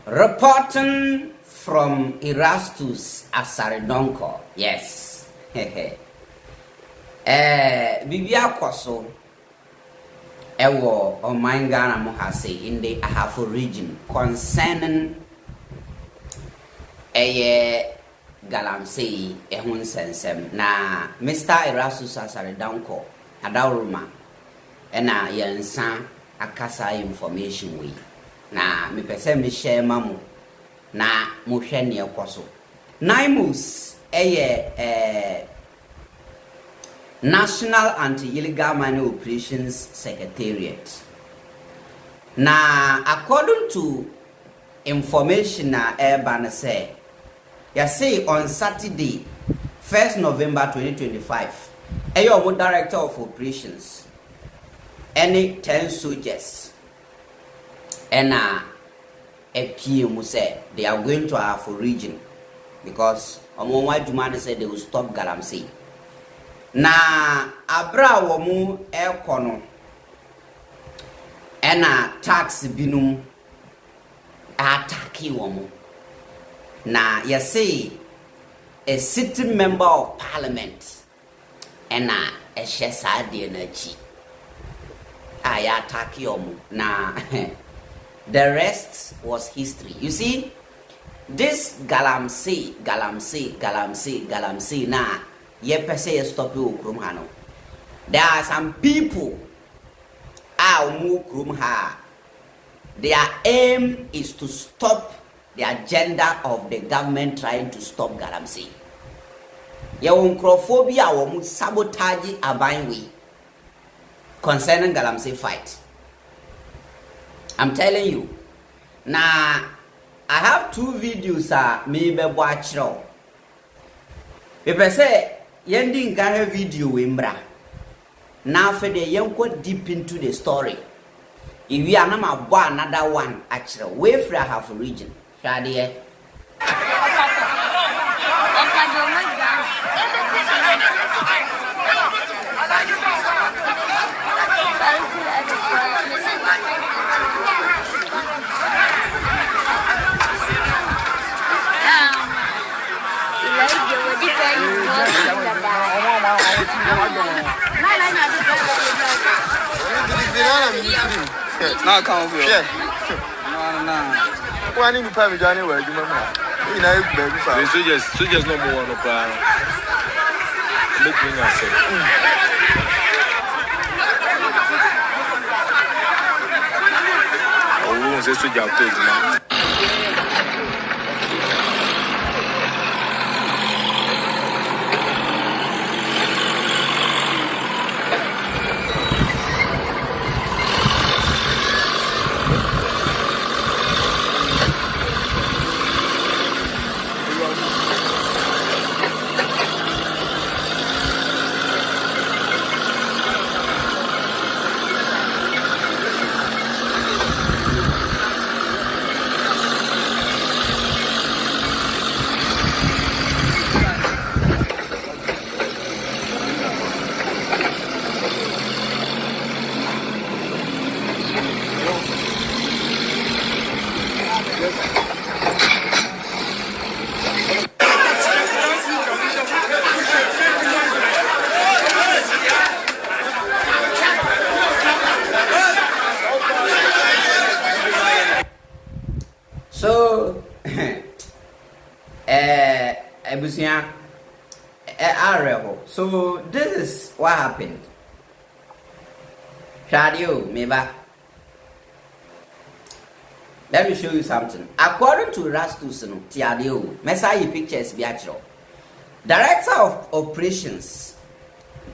Reporting from Erastus Asaredonko. Yes. Bibia Kwaso. Ewo Omangana Mohase in the Ahafo region concerning Galamsey Ehun Sensem. Na Mr. Erastus Asaredonko Adauruma. Ena Yansa Akasa information we. Na me pese me share mamu na mo hwe ne ekoso NAIMOS National Anti-Illegal Mining Operations Secretariat. Na according to information na urban say ya say on Saturday 1st November 2025 omo director of operations any 10 soldiers and a PM said they are going to Afro region because Omonwa Jumani said they will stop Galamsey. Na abra womu ekono ena tax binum attacking womu. Na you say a sitting member of parliament ena a shesadi energy. Aya attacking womu na the rest was history. You see, this Galamsey na ye pese stop you krum hano. There are some people mu krum ha. Their aim is to stop the agenda of the government trying to stop Galamsey. Ye uncrophobia womu sabotage abainwi concerning Galamsey fight. I'm telling you. Now, I have 2 videos me be watch now. People say, yendi ngare video wembra. Now for the young go deep into the story. If we are not another one actually, way for half a region. Shadi Now come over here. No. Why need to pay me Johnny where you mama? You know baby fa. Soldiers no more no plan. Make me answer. Oh, we won't say soldier please man. So, so this is what happened. Shadio, Meba. Let me show you something. According to Rastus Tiadio, Messiah pictures Biachro, director of operations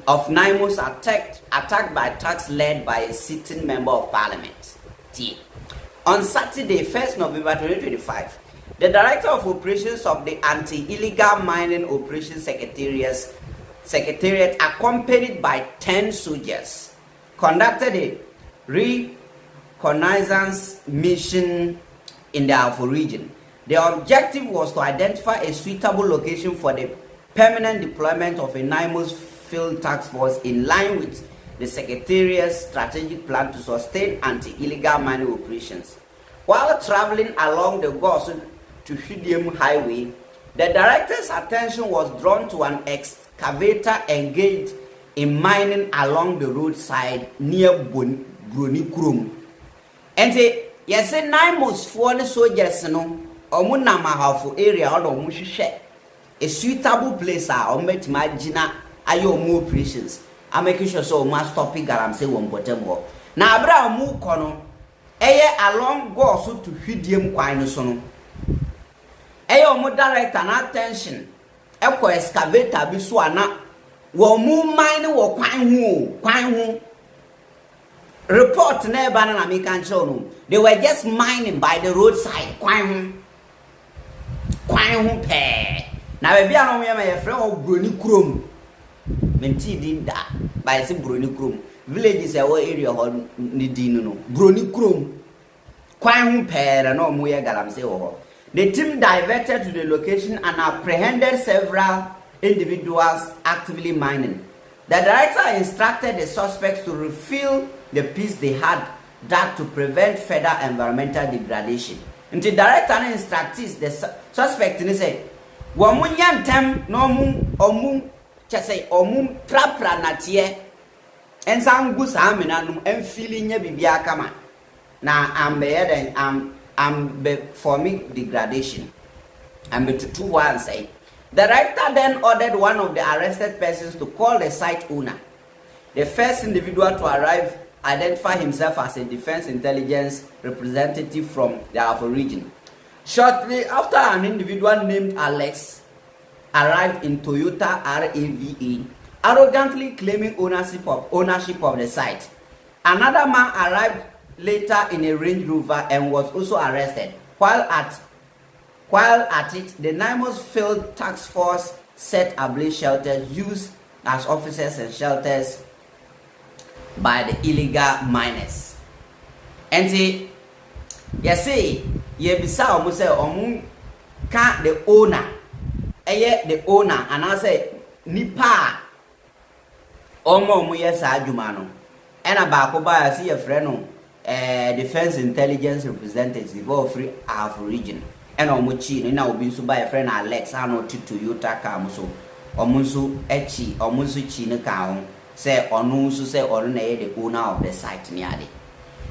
of NAIMOS attacked by attacks led by a sitting member of parliament. T. On Saturday, 1st November 2025, the director of operations of the Anti-Illegal Mining Operations Secretariat, accompanied by 10 soldiers, conducted a reconnaissance mission in the Afro region. The objective was to identify a suitable location for the permanent deployment of a NAIMOS field task force in line with the Secretariat's strategic plan to sustain anti-illegal mining operations While traveling along the Gosu to Shidium Highway, the director's attention was drawn to an excavator engaged in mining along the roadside near Bruni Krum. And say, yes, NAIMOS for the soldiers, no, or Munamahafu area or Mushishe, a suitable place or met my Gina, ayo more precious. I'm making sure so must stop it, I'm saying one bottom. Now, Abraham Mu Kono, along Gosu to Hidium Quinosono. Mo direct an attention. Eko excavator bi so ana wo mu mine wo kwan hu. Report na eba na me kan show no. They were just mining by the roadside kwan hu pe. Na be bia no me ma ye frɛ wo Broni Krom. Menti din da. By say Broni Krom. Village is a area ho ni din no. Broni Krom. Kwan hu pe na no mu ye galamse wo. The team diverted to the location and apprehended several individuals actively mining. The director instructed the suspects to refill the piece they had dug to prevent further environmental degradation. And the director and instructees, the suspect, say, "Wamun yantem no omu chase omu prapra natie and sangu saminanum and feeling ye bibia kama na ambe and forming degradation." And to 2-1 say, the director then ordered one of the arrested persons to call the site owner. The first individual to arrive identified himself as a defense intelligence representative from the Afro region. Shortly after, an individual named Alex arrived in Toyota RAVA, arrogantly claiming ownership of the site. Another man arrived later in a Range Rover and was also arrested. While at it, the NAIMOS Field Task Force set ablaze shelters used as offices and shelters by the illegal miners. And say, bisa omu say omu ka the owner, the owner, and I say nipa omu yes ajumano, and abako ba see a friend defense intelligence representative of free Afro region. And omuchi na obi nso by a friend Alex ano to Toyota car so omunso echi omunso chi ne ka ho say onu nso say onu na the owner of the site nearly.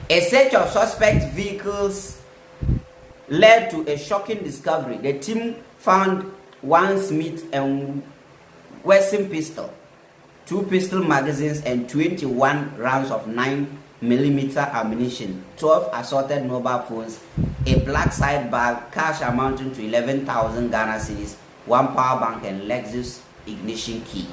A search of suspect vehicles led to a shocking discovery. The team found one Smith and Wesson pistol, 2 pistol magazines and 21 rounds of 9mm ammunition, 12 assorted mobile phones, a black side bag, cash amounting to 11,000 Ghana cedis, 1 power bank and Lexus ignition key.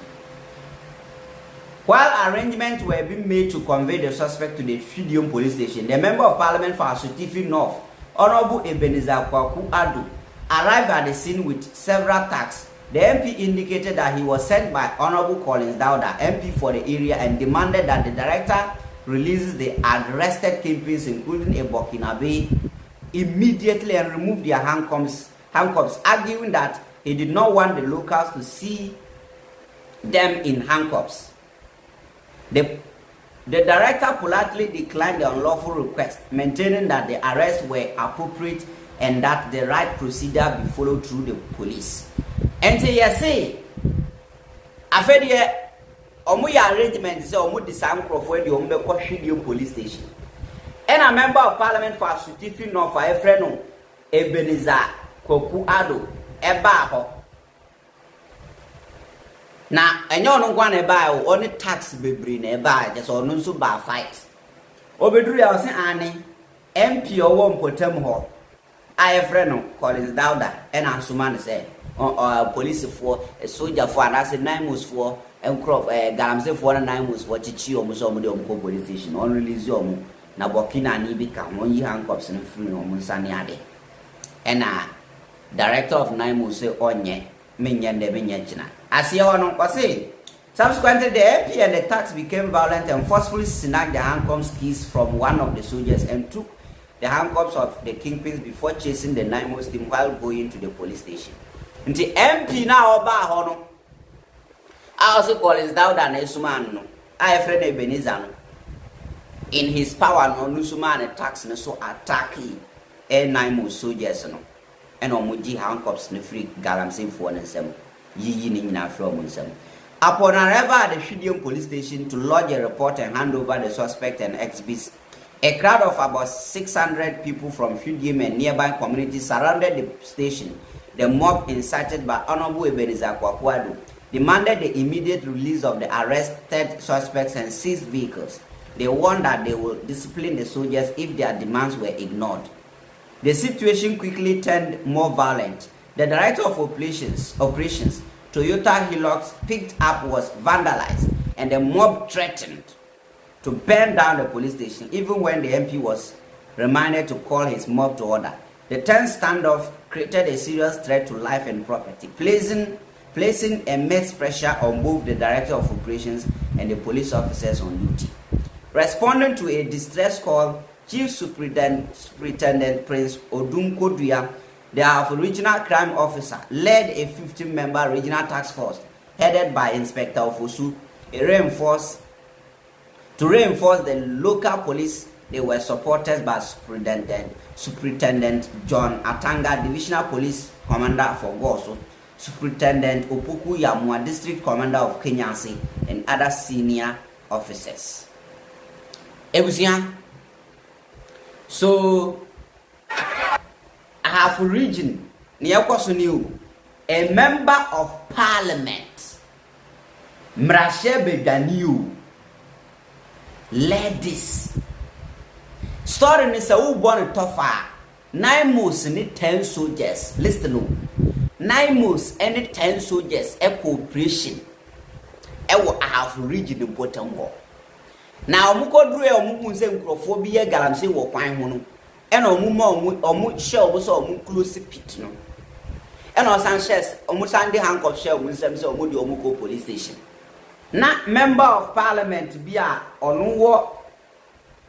While arrangements were being made to convey the suspect to the Shidium police station, the Member of Parliament for Asutifi North, Honorable Ebenezer Kwaku Adu, arrived at the scene with several tags. The MP indicated that he was sent by Honorable Collins Dauda, MP for the area, and demanded that the director releases the arrested kingpins, including a Burkinabe, immediately and remove their handcuffs, arguing that he did not want the locals to see them in handcuffs. The director politely declined the unlawful request, maintaining that the arrests were appropriate and that the right procedure be followed through the police. And say, after the omuya arrangement say omu disam crofo di ombe kwa Shidium police station. And a member of parliament for Asutifi North for a friend Ebenezer Kwaku Ado eba ho. Na enyo no kwa na eba o oni tax bebre na eba just onu nso ba fight. Obeduru ya se ani MP owo mpotam ho. A friend Collins Dauda and Ansumane say police for a soldier for and as a NAIMOS for and crop galamse for na NAIMOS for chichi omo so omo de omo police station on release omo na Burkina ni bi ka won yi handcuffs no free omo nsane ade. And director of NAIMOS say onye menye nde menye china. Asie ono kwase. Subsequently, the MP and the tax became violent and forcefully snatched the handcuffs keys from one of the soldiers and took the handcuffs of the kingpins before chasing the NAIMOS team while going to the police station. Until MP now oba hono. I also call his Dauda na Esuman no. I friend Ebenezer no. In his power no Nusuman attacks no so attack him. NAIMOS soldiers no and omuji handcuffs no free galamsey for nsem yiyi ni nyina from nsem. Upon arrival at the Shedium police station to lodge a report and hand over the suspect and exhibits, a crowd of about 600 people from Shedium and nearby communities surrounded the station. The mob, incited by Honorable Ebenezer Kwakwadu, demanded the immediate release of the arrested suspects and seized vehicles. They warned that they will discipline the soldiers if their demands were ignored. The situation quickly turned more violent. The director of operations Toyota Hilux picked up was vandalized, and the mob threatened to burn down the police station even when the MP was reminded to call his mob to order. The tense standoff created a serious threat to life and property, placing immense pressure on both the director of operations and the police officers on duty. Responding to a distress call, Chief Superintendent Prince Odunkoduya, the regional crime officer, led a 15-member regional task force headed by Inspector Ofosu to reinforce the local police. They were supported by Superintendent John Atanga, Divisional Police Commander for Goso, Superintendent Opoku Yamua, District Commander of Kenyasi, and other senior officers. So I have a region near Kwasuniu, a member of parliament, Mrashe Bedaniu, led this. Story is a born tougher. NAIMOS need 10 soldiers. Listen no. NAIMOS any 10 soldiers a cooperation. I have region important war. Now muko dru e omu nse nkrofo bi ye galamse wo kwan ho no. E na omu share omu so omu close pit no. E na osan shares omu sande handcuff share omu nsem se omu de omu ko police station. Na member of parliament bi a onu wo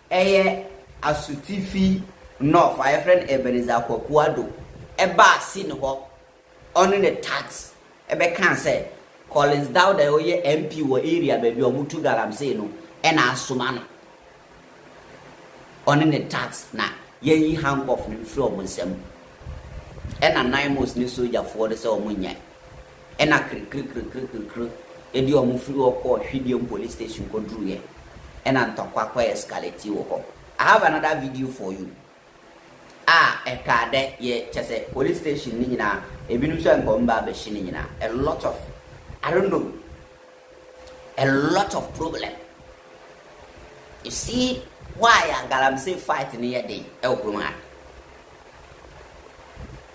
eye asutifi no my friend Ebenezer Kwakwadu eba sin ho on the tax ebe kan say Collins Dowd oye MP wo area baby omutu galamse no e na asoma no on the tax na ye handcuff no free omunsem e na NAIMOS ni soldier for the say omunya e na kri e di omu free okọ Shedium police station ko dru ye e na ntokwa kwa escalate wo ho. I have another video for you. A card ye chese police station ni nyina ebinu so enkomba be shi ni nyina a lot of problem. You see why a galamsey fight ni ye dey e okroma.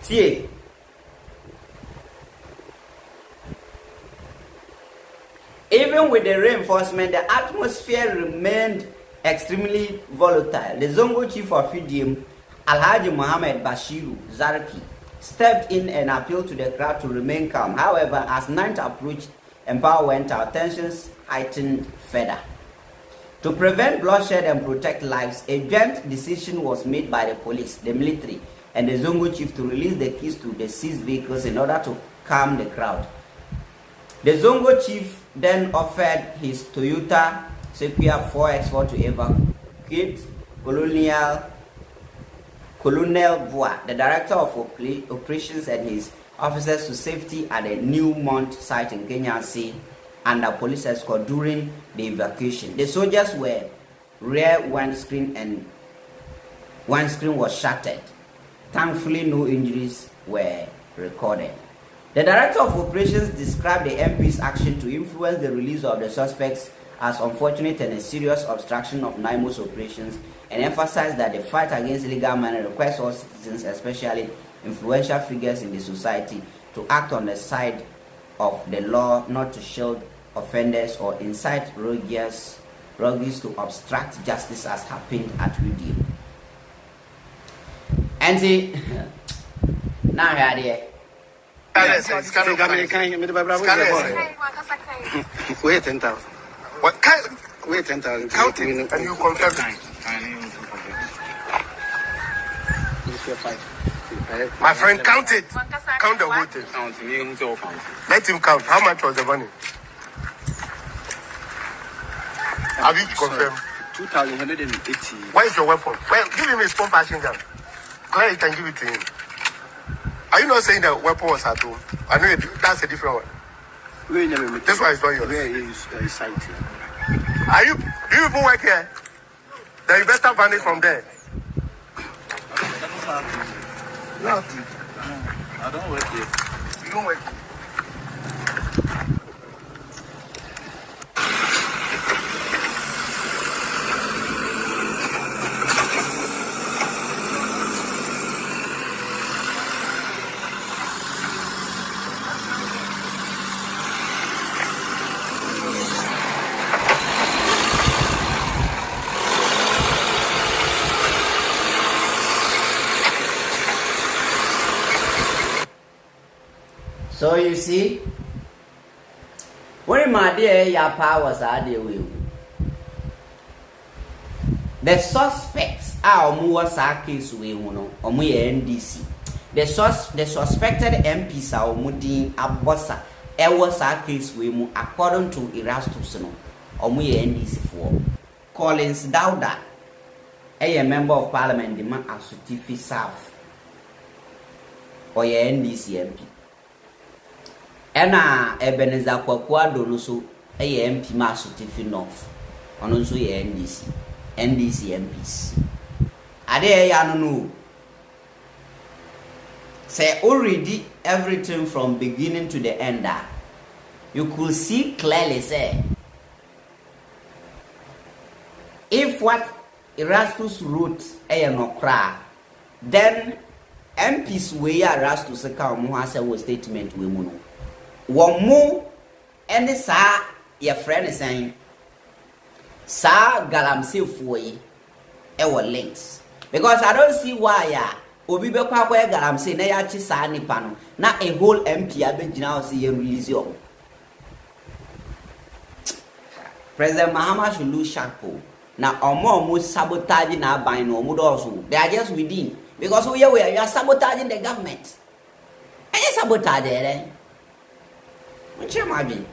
See even with the reinforcement, the atmosphere remained extremely volatile. The Zongo chief of Shedium, Alhaji Mohammed Bashiru Zarki, stepped in and appealed to the crowd to remain calm. However, as night approached and power went out, tensions heightened further. To prevent bloodshed and protect lives, a joint decision was made by the police, the military, and the Zongo chief to release the keys to the seized vehicles in order to calm the crowd. The Zongo chief then offered his Toyota Sequoia 4X4 to evacuate Colonel Bois, the director of operations, and his officers to safety at the Newmont site in Kenya Sea under police escort during the evacuation. The soldiers were rear windscreen and windscreen was shattered. Thankfully, no injuries were recorded. The director of operations described the MP's action to influence the release of the suspects as unfortunate and a serious obstruction of NAIMOS operations, and emphasized that the fight against illegal mining requires all citizens, especially influential figures in the society, to act on the side of the law, not to shield offenders or incite rogues to obstruct justice as happened at Shedium. And see, now here. Wait 10,000. What kind? Wait 10,000. Count it and you confirm. My friend, count it. Count the whole thing. Let him count. How much was the money? Have you confirmed? 2,180. Where is your weapon? Well, give him his pump action gun. Claire can give it to him. Are you not saying that weapon was at home? I know that's a different one. This one is not yours. Where is site? Are you? Do you even work here? The investor vanished from there. No, I don't work here. You don't work here. So you see, when my dear your powers are the way, the suspects are more case we know, or more NDC. The suspected MPs are Mudin Abosa, was case we according to Erastus, or more NDC for Collins Dowda, a member of parliament, the man Asutifi South, or your NDC MP. Ena Ebenezer Kwakwado no so MP Masutifi North ono so ye NDC MPs ade ya no say already everything from beginning to the end you could see clearly say if what Erastus wrote no cry then MPs we Erastus ka mo ha say wo statement we mu no Womu and sa your friend is saying Sa Galamsey for ye links. Because I don't see why Obi be kwa Galamsey na ya chi sa nipa no na a whole MP abegina o see release you. President Mahama should lose sharp na omo sabotage na ban no omo do they are just within because we are sabotaging the government. And you sabotage it. What you imagine?